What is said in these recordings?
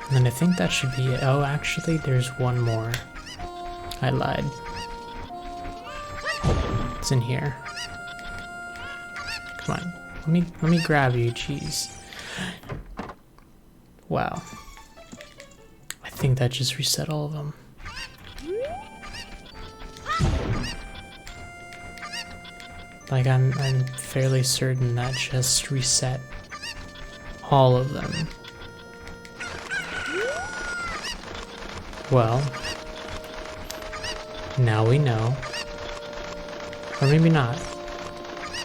And then I think that should be it. Oh, actually, there's one more. I lied. It's in here. Come on. Let me grab you, jeez. Wow. I think that just reset all of them. Like, I'm fairly certain that just reset all of them. Well, now we know. Or maybe not.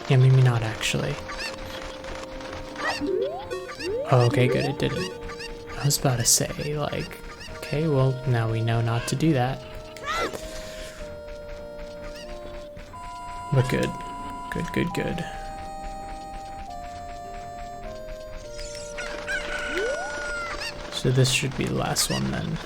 Yeah, maybe not actually. Oh, okay, good, it did it. I was about to say, like, okay, well, now we know not to do that. But good. Good, good, good. So this should be the last one then.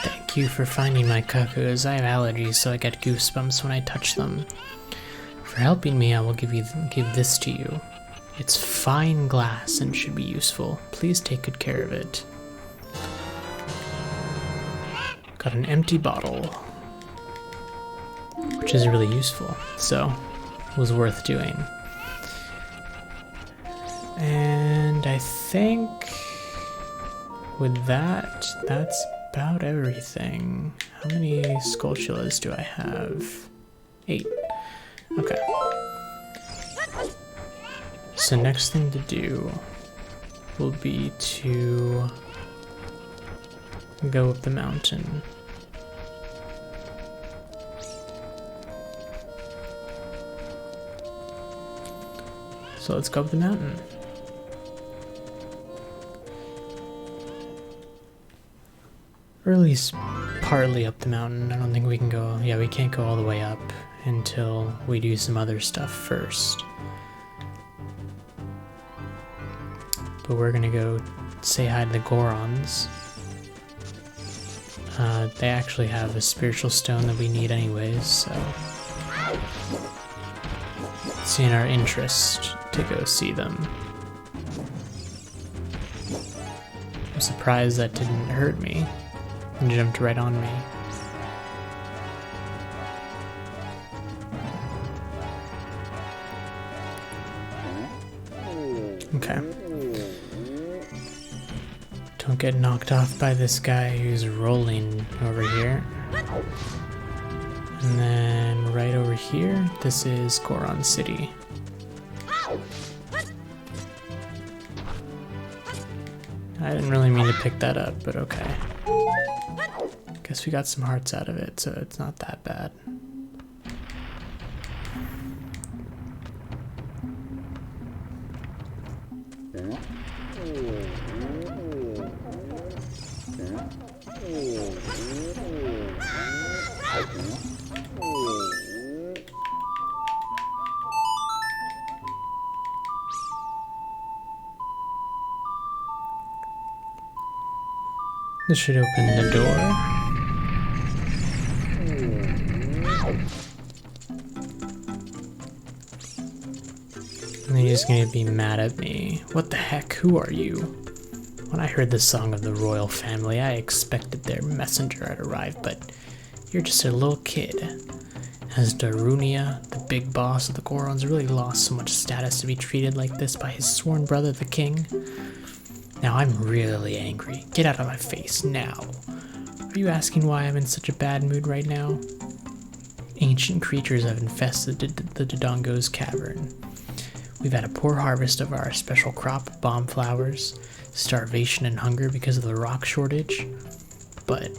Thank you for finding my cuckoos. I have allergies, so I get goosebumps when I touch them. For helping me, I will give this to you. It's fine glass and should be useful. Please take good care of it. Got an empty bottle, which is really useful, so it was worth doing. And I think with that, that's about everything. How many Skulltulas do I have? 8. Okay. So next thing to do will be to go up the mountain. So let's go up the mountain. Or at least partly up the mountain. I don't think we can go, yeah, we can't go all the way up until we do some other stuff first. But we're gonna go say hi to the Gorons. They actually have a spiritual stone that we need anyways, so it's in our interest to go see them. I'm surprised that didn't hurt me and jumped right on me. Okay. Don't get knocked off by this guy who's rolling over here. And then right over here, this is Goron City. I didn't really mean to pick that up, but okay. Guess we got some hearts out of it, so it's not that bad. This should open the door. And he's gonna be mad at me. What the heck? Who are you? When I heard the song of the royal family, I expected their messenger had arrived, but you're just a little kid. Has Darunia, the big boss of the Gorons, really lost so much status to be treated like this by his sworn brother, the king? Now I'm really angry. Get out of my face, now. Are you asking why I'm in such a bad mood right now? Ancient creatures have infested the Dodongo's cavern. We've had a poor harvest of our special crop, bomb flowers, starvation and hunger because of the rock shortage. But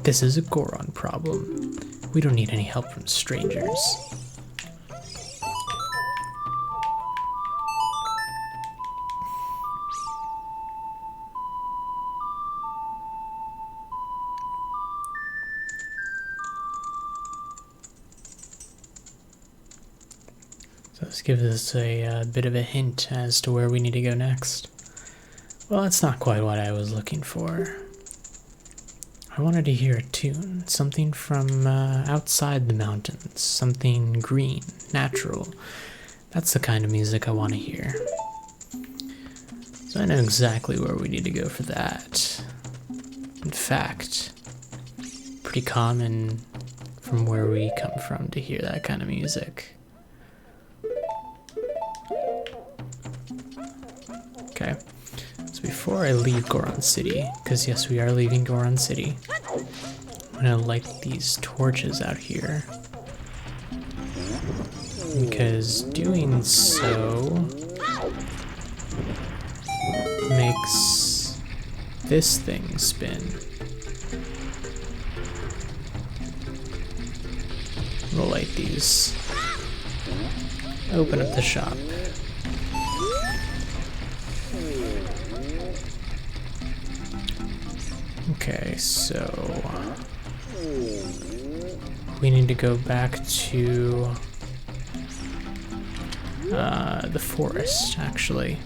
this is a Goron problem. We don't need any help from strangers. So this gives us a bit of a hint as to where we need to go next. Well, that's not quite what I was looking for. I wanted to hear a tune, something from outside the mountains, something green, natural. That's the kind of music I want to hear. So I know exactly where we need to go for that. In fact, pretty common from where we come from to hear that kind of music. Okay, so before I leave Goron City, because yes, we are leaving Goron City, I'm gonna light these torches out here. Because doing so makes this thing spin. We'll light these. Open up the shop. Okay, so we need to go back to the forest, actually.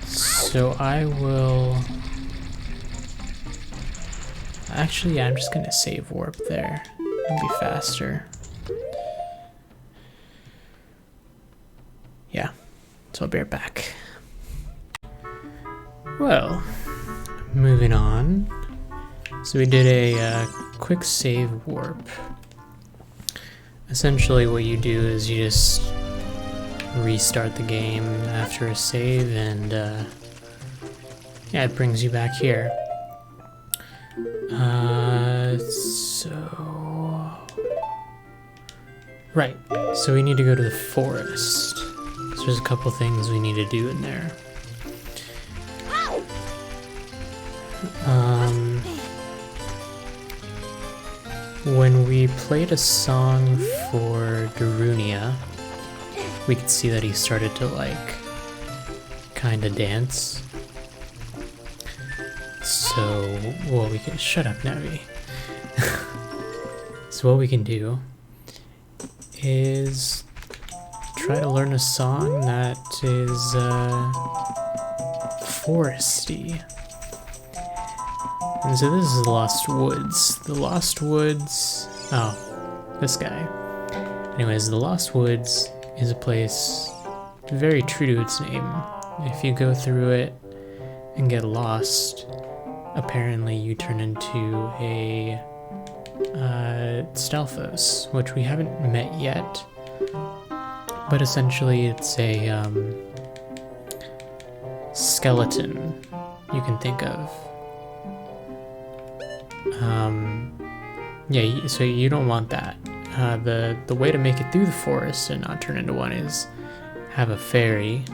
So I will... Actually, yeah, I'm just gonna save warp there. It'll be faster. Yeah, so I'll be right back. Well, moving on. So we did a quick save warp. Essentially what you do is you just restart the game after a save and yeah, it brings you back here. Right, so we need to go to the forest. So there's a couple things we need to do in there. When we played a song for Darunia, we could see that he started to like kinda dance. So, well, we can shut up, Navi. So what we can do is try to learn a song that is foresty. And so this is the Lost Woods. The Lost Woods... Oh, this guy. Anyways, the Lost Woods is a place very true to its name. If you go through it and get lost, apparently you turn into a Stalfos, which we haven't met yet. But essentially it's a skeleton you can think of. Yeah, so you don't want that. The way to make it through the forest and not turn into one is have a fairy.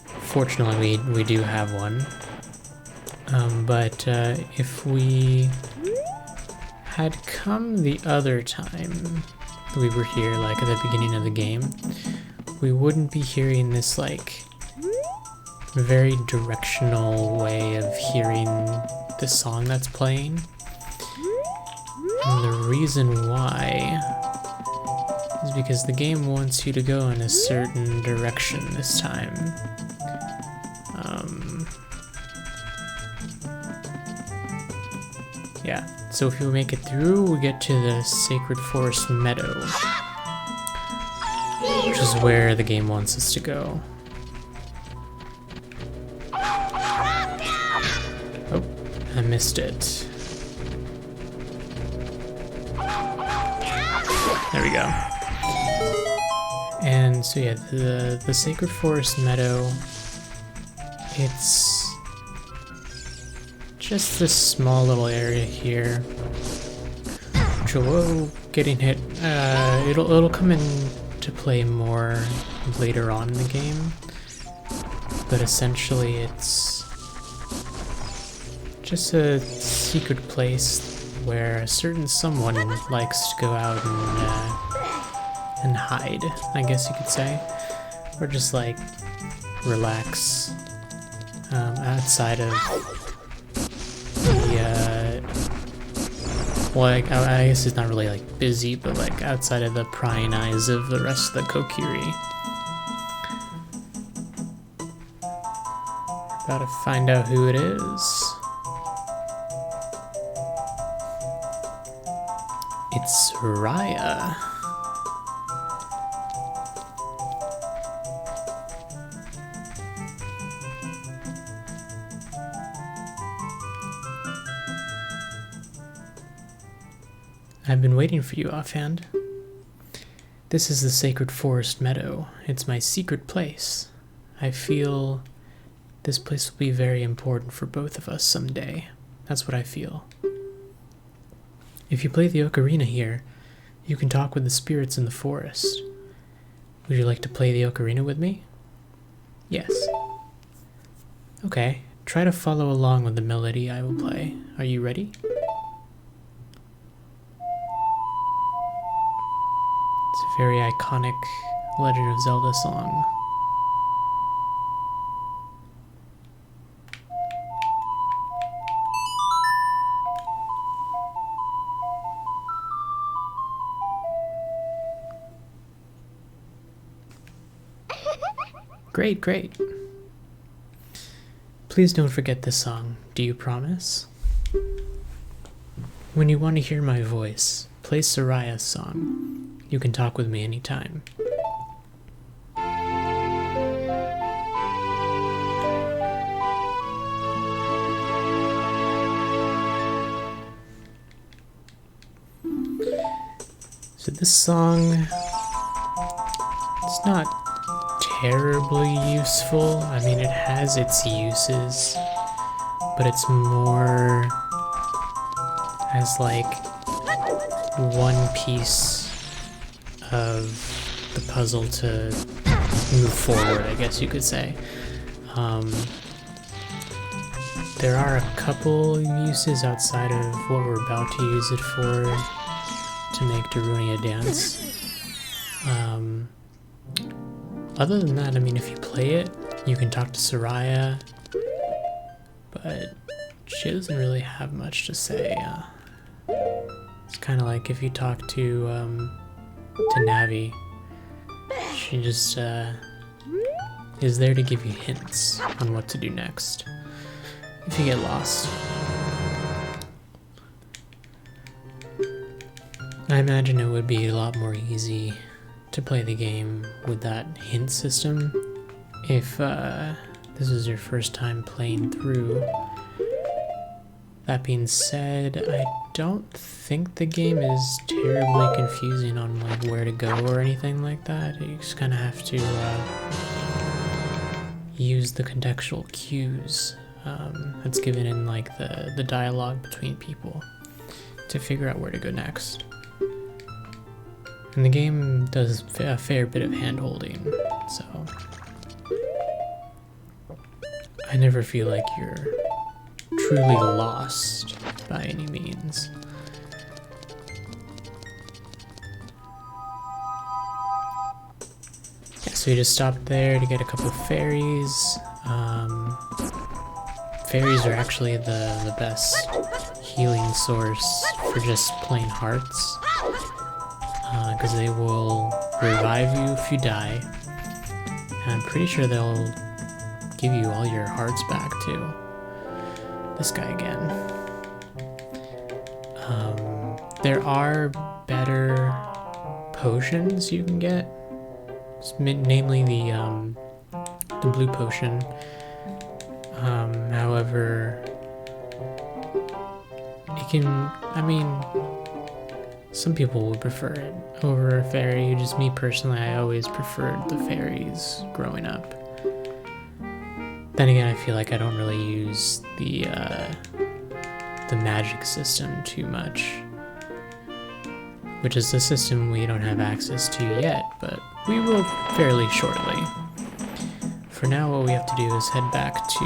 Fortunately, we do have one. But if we had come the other time we were here, like at the beginning of the game, we wouldn't be hearing this like very directional way of hearing the song that's playing. And the reason why is because the game wants you to go in a certain direction this time. Yeah, so if you make it through, we get to the Sacred Forest Meadow, which is where the game wants us to go. Oh, I missed it. There we go. And so yeah, the Sacred Forest Meadow, it's just this small little area here. Which, whoa, getting hit. It'll come into play more later on in the game. But essentially it's just a secret place where a certain someone likes to go out and hide, I guess you could say. Or just like relax outside of the, well, I guess it's not really like busy, but like outside of the prying eyes of the rest of the Kokiri. About to find out who it is. It's Raya. I've been waiting for you, offhand. This is the Sacred Forest Meadow. It's my secret place. I feel this place will be very important for both of us someday. That's what I feel. If you play the ocarina here, you can talk with the spirits in the forest. Would you like to play the ocarina with me? Yes. Okay, try to follow along with the melody I will play. Are you ready? It's a very iconic Legend of Zelda song. Great, great. Please don't forget this song. Do you promise? When you want to hear my voice, play Soraya's song. You can talk with me anytime. So this song, it's not terribly useful. I mean, it has its uses, but it's more as like one piece of the puzzle to move forward, I guess you could say. There are a couple uses outside of what we're about to use it for to make Darunia dance. Other than that, I mean, if you play it, you can talk to Soraya, but she doesn't really have much to say. It's kind of like if you talk to Navi, she just is there to give you hints on what to do next if you get lost. I imagine it would be a lot more easy to play the game with that hint system if this is your first time playing through. That being said, I don't think the game is terribly confusing on like where to go or anything like that. You just kind of have to use the contextual cues that's given in like the dialogue between people to figure out where to go next. And the game does a fair bit of hand-holding, so I never feel like you're truly lost by any means. Yeah, so you just stopped there to get a couple of fairies. Fairies are actually the best healing source for just plain hearts. Because they will revive you if you die, and I'm pretty sure they'll give you all your hearts back too. This guy again. There are better potions you can get, namely the blue potion. However, it can, I mean, some people would prefer it over a fairy. Just me personally, I always preferred the fairies growing up. Then again, I feel like I don't really use the magic system too much, which is the system we don't have access to yet, but we will fairly shortly. For now, what we have to do is head back to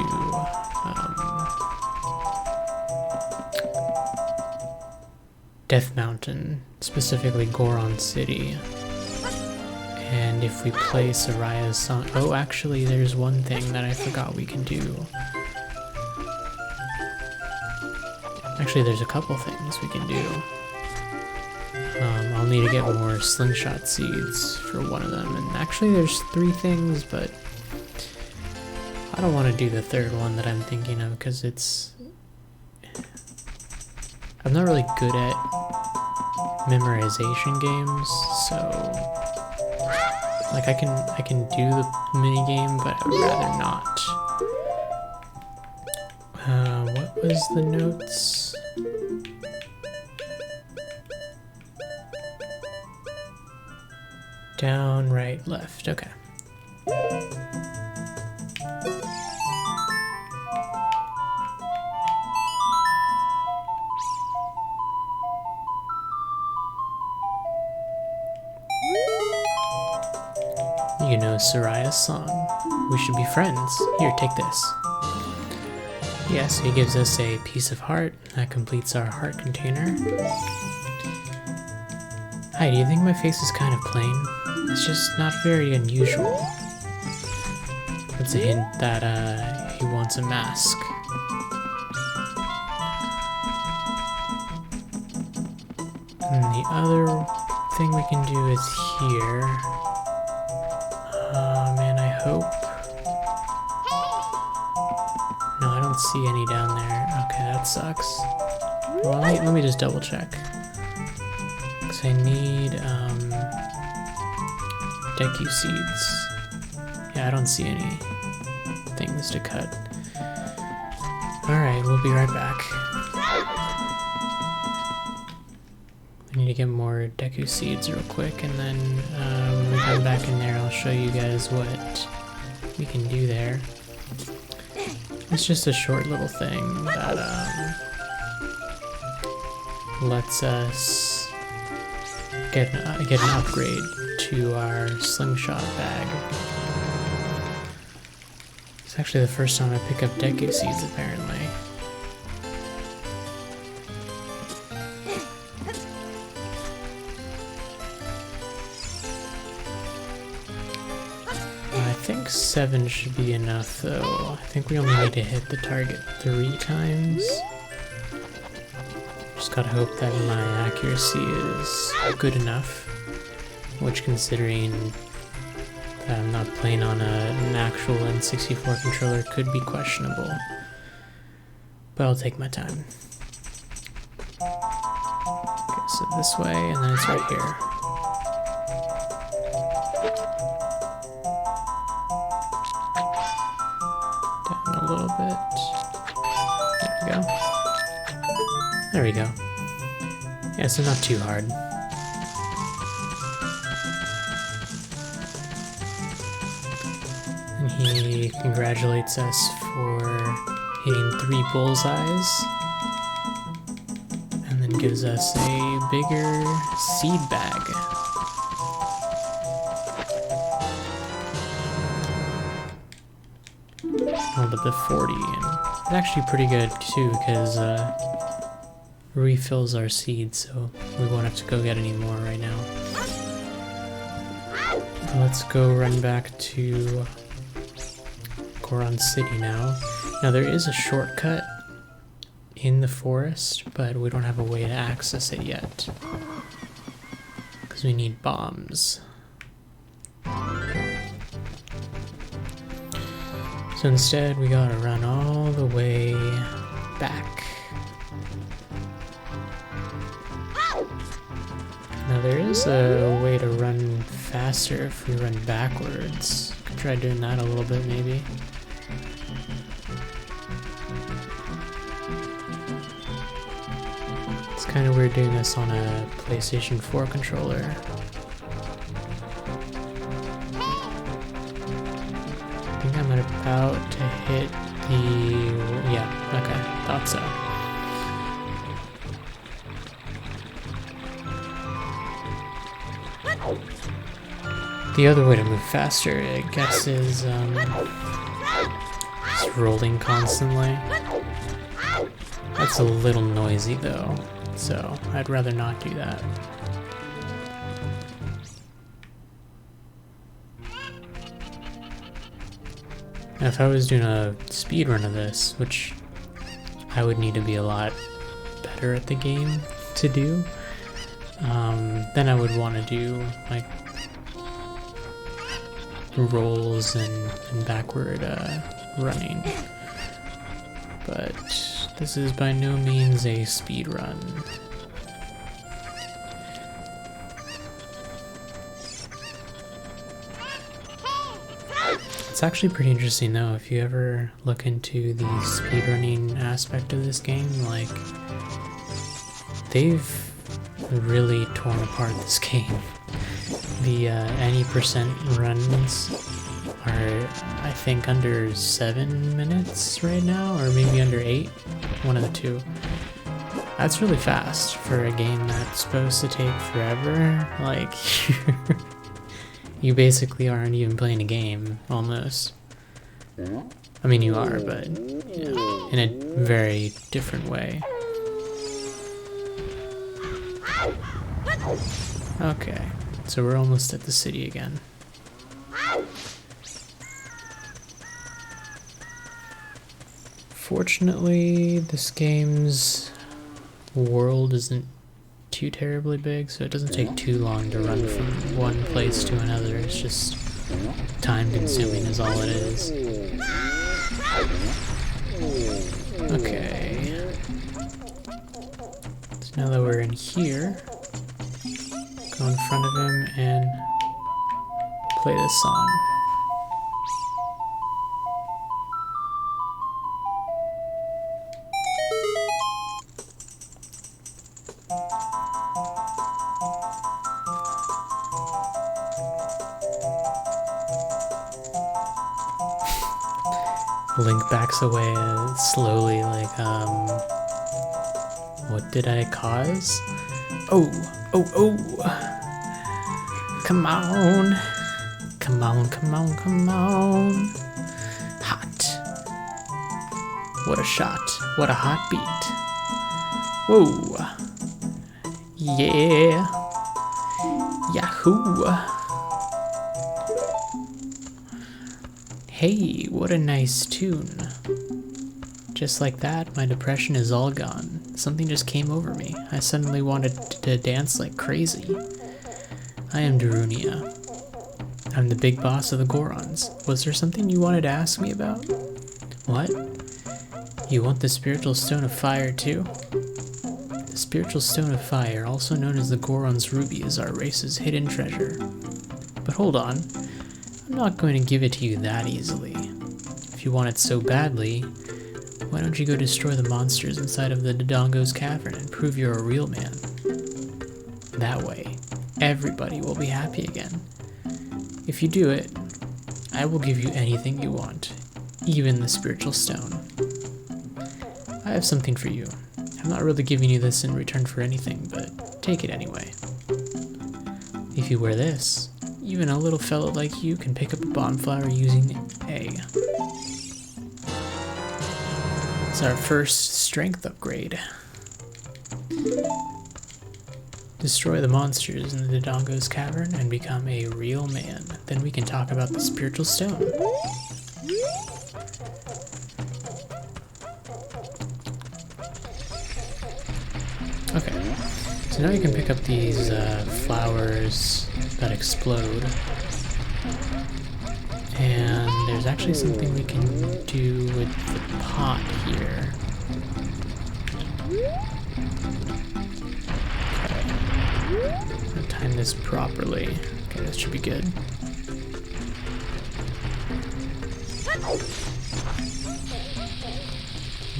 Death Mountain, specifically Goron City. And if we play Soraya's song... Oh, actually, there's one thing that I forgot we can do. Actually, there's a couple things we can do. I'll need to get more slingshot seeds for one of them. And actually, there's 3 things, but I don't want to do the third one that I'm thinking of because I'm not really good at memorization games, so like I can do the mini game, but I would rather not. What was the notes? Down, right, left. Okay. You know Soraya's song. We should be friends. Here, take this. Yes, he gives us a piece of heart. That completes our heart container. Hi, do you think my face is kind of plain? It's just not very unusual. That's a hint that he wants a mask. And the other thing we can do is here. Man, I hope. No, I don't see any down there. Okay, that sucks. Well, let me just double check. Because I need Deku seeds. Yeah, I don't see any things to cut. Alright, we'll be right back. I need to get more Deku seeds real quick, and then when we come back in there, I'll show you guys what we can do there. It's just a short little thing that lets us get an upgrade to our slingshot bag. It's actually the first time I pick up Deku seeds, apparently. I think 7 should be enough, though. I think we only need to hit the target 3 times. Just gotta hope that my accuracy is good enough, which, considering that I'm not playing on an actual N64 controller, could be questionable. But I'll take my time. Okay, so this way, and then it's right here. Down a little bit. There we go. There we go. Yeah, so not too hard. And he congratulates us for hitting 3 bullseyes. And then gives us a bigger seed bag. Hold up to 40, and it's actually pretty good too, because refills our seeds, so we won't have to go get any more right now. Let's go run back to Goron City now. Now there is a shortcut in the forest, but we don't have a way to access it yet, because we need bombs. So instead, we gotta run all the way back. Now there is a way to run faster if we run backwards. Could try doing that a little bit, maybe. It's kind of weird doing this on a PlayStation 4 controller. I think I'm about to hit the... yeah, okay, thought so. The other way to move faster, I guess, is just rolling constantly. That's a little noisy though, so I'd rather not do that. Now, if I was doing a speed run of this, which I would need to be a lot better at the game to do, then I would want to do like rolls and backward running. But this is by no means a speed run. It's actually pretty interesting though, if you ever look into the speedrunning aspect of this game, like, they've really torn apart this game. The any percent runs are, I think, under 7 minutes right now, or maybe under 8, one of the two. That's really fast for a game that's supposed to take forever. Like, you basically aren't even playing a game, almost. I mean, you are, but yeah, in a very different way. Okay, so we're almost at the city again. Fortunately, this game's world isn't too terribly big, so it doesn't take too long to run from one place to another. It's just time consuming is all it is. Okay. So now that we're in here, go in front of him and play this song. Link backs away slowly, like, what did I cause? Oh! Come on! Come on! Hot! What a shot! What a hot beat! Whoa! Yeah! Yahoo! Hey, what a nice tune. Just like that, my depression is all gone. Something just came over me. I suddenly wanted to dance like crazy. I am Darunia. I'm the big boss of the Gorons. Was there something you wanted to ask me about? What? You want the spiritual stone of fire too? The spiritual stone of fire, also known as the Goron's ruby, is our race's hidden treasure. But hold on. I'm not going to give it to you that easily. If you want it so badly, why don't you go destroy the monsters inside of the Dodongo's cavern and prove you're a real man? That way, everybody will be happy again. If you do it, I will give you anything you want, even the spiritual stone. I have something for you. I'm not really giving you this in return for anything, but take it anyway. If you wear this, even a little fellow like you can pick up a bonfire using A. It's our first strength upgrade. Destroy the monsters in the Dodongo's cavern and become a real man. Then we can talk about the spiritual stone. Okay, so now you can pick up these flowers that explode. And there's actually something we can do with the pot here. Okay. I'm gonna time this properly. Okay, that should be good.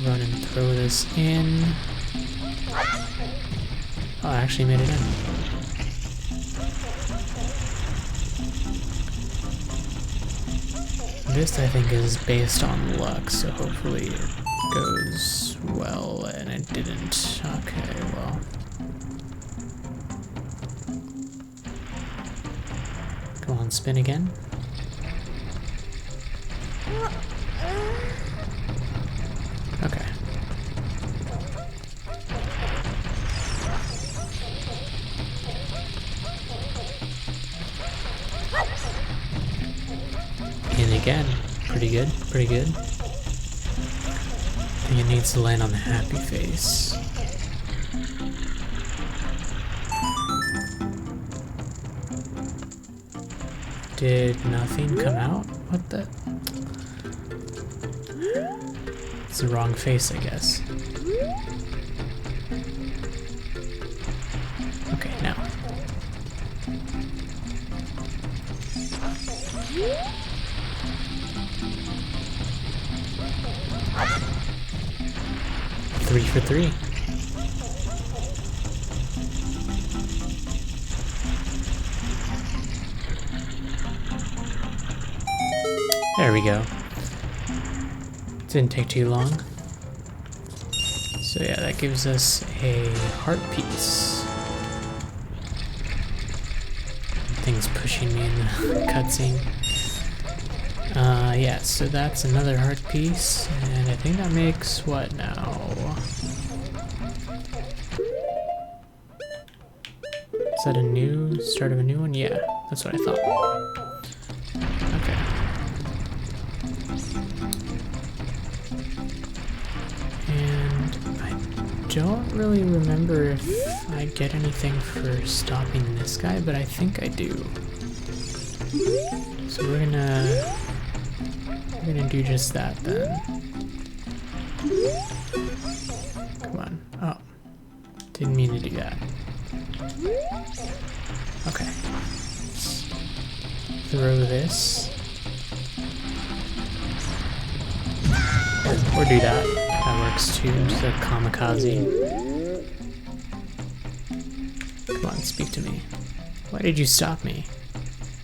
Run and throw this in. Oh, I actually made it in. This, I think, is based on luck, so hopefully it goes well, and it didn't. Okay, well. Come on, spin again. Okay. And again, pretty good, pretty good. I think it needs to land on the happy face. Did nothing come out? What the? It's the wrong face, I guess. Okay, now. Three for three. There we go. Didn't take too long. So yeah, that gives us a heart piece. Thing's pushing me in the cutscene. Yeah, so that's another heart piece, and I think that makes what now? Is that a new start of a new one? Yeah, that's what I thought. Okay. And I don't really remember if I get anything for stopping this guy, but I think I do. So we're gonna do just that then. Come on. Oh. Didn't mean to do that. Okay. Throw this. Or do that. That works too. Just a kamikaze. Come on, speak to me. Why did you stop me?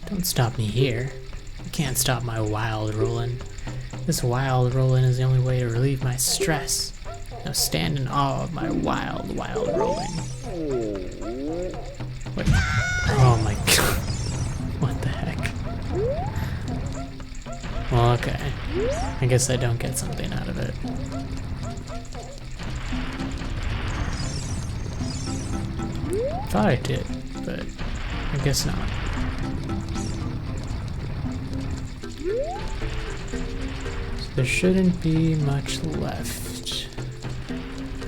Don't stop me here. You can't stop my wild rolling. This wild rolling is the only way to relieve my stress. Now stand in awe of my wild, wild rolling. Wait. Oh my god. What the heck? Well, okay. I guess I don't get something out of it. Thought I did, but I guess not. So there shouldn't be much left.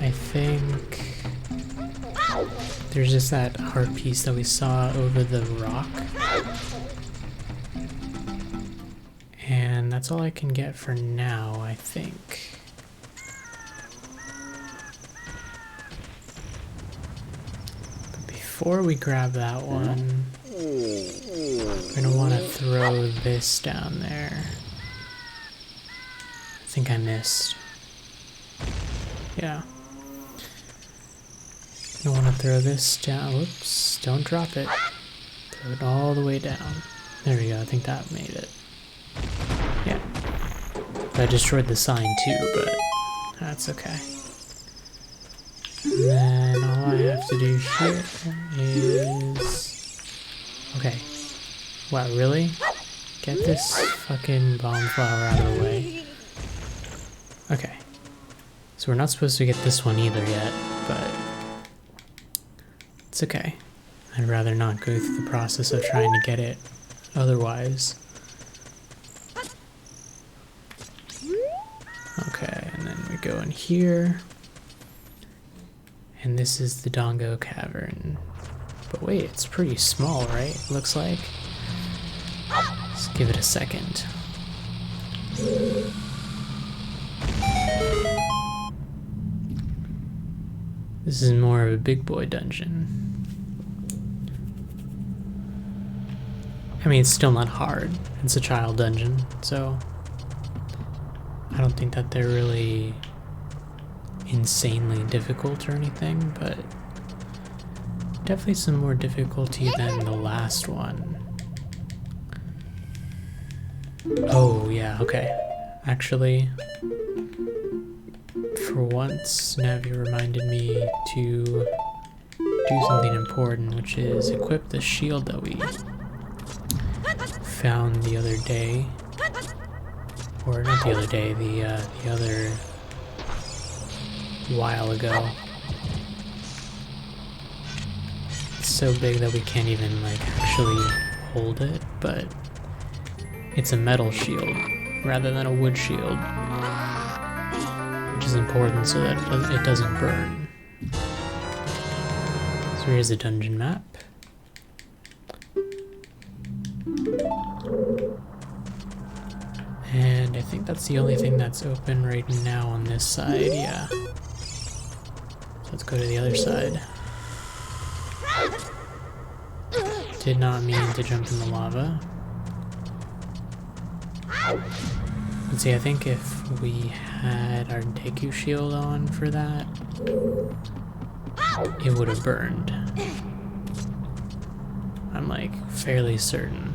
I think there's just that heart piece that we saw over the rock. And that's all I can get for now, I think. But before we grab that one, we're gonna want to throw this down there. I think I missed. Yeah. I want to throw this down. Whoops, don't drop it. Throw it all the way down. There we go, I think that made it. Yeah. I destroyed the sign too, but that's okay. And then all I have to do here is... Okay. Wow, really? Get this fucking bomb flower out of the way. Okay. So we're not supposed to get this one either yet, but... It's okay. I'd rather not go through the process of trying to get it otherwise. Okay, and then we go in here. And this is the Dongo Cavern. But wait, it's pretty small, right? Looks like. Let's give it a second. This is more of a big boy dungeon. I mean, it's still not hard. It's a child dungeon, so I don't think that they're really insanely difficult or anything, but definitely some more difficulty than the last one. Oh, yeah, okay. Actually, for once, Navi reminded me to do something important, which is equip the shield that we found the other day. Or not the other day, the other while ago. It's so big that we can't even like actually hold it, but it's a metal shield rather than a wood shield, which is important so that it doesn't burn. So here's a dungeon map. And I think that's the only thing that's open right now on this side, yeah. So let's go to the other side. Did not mean to jump in the lava. Let's see, I think if we had our Deku shield on for that, it would have burned. I'm like fairly certain.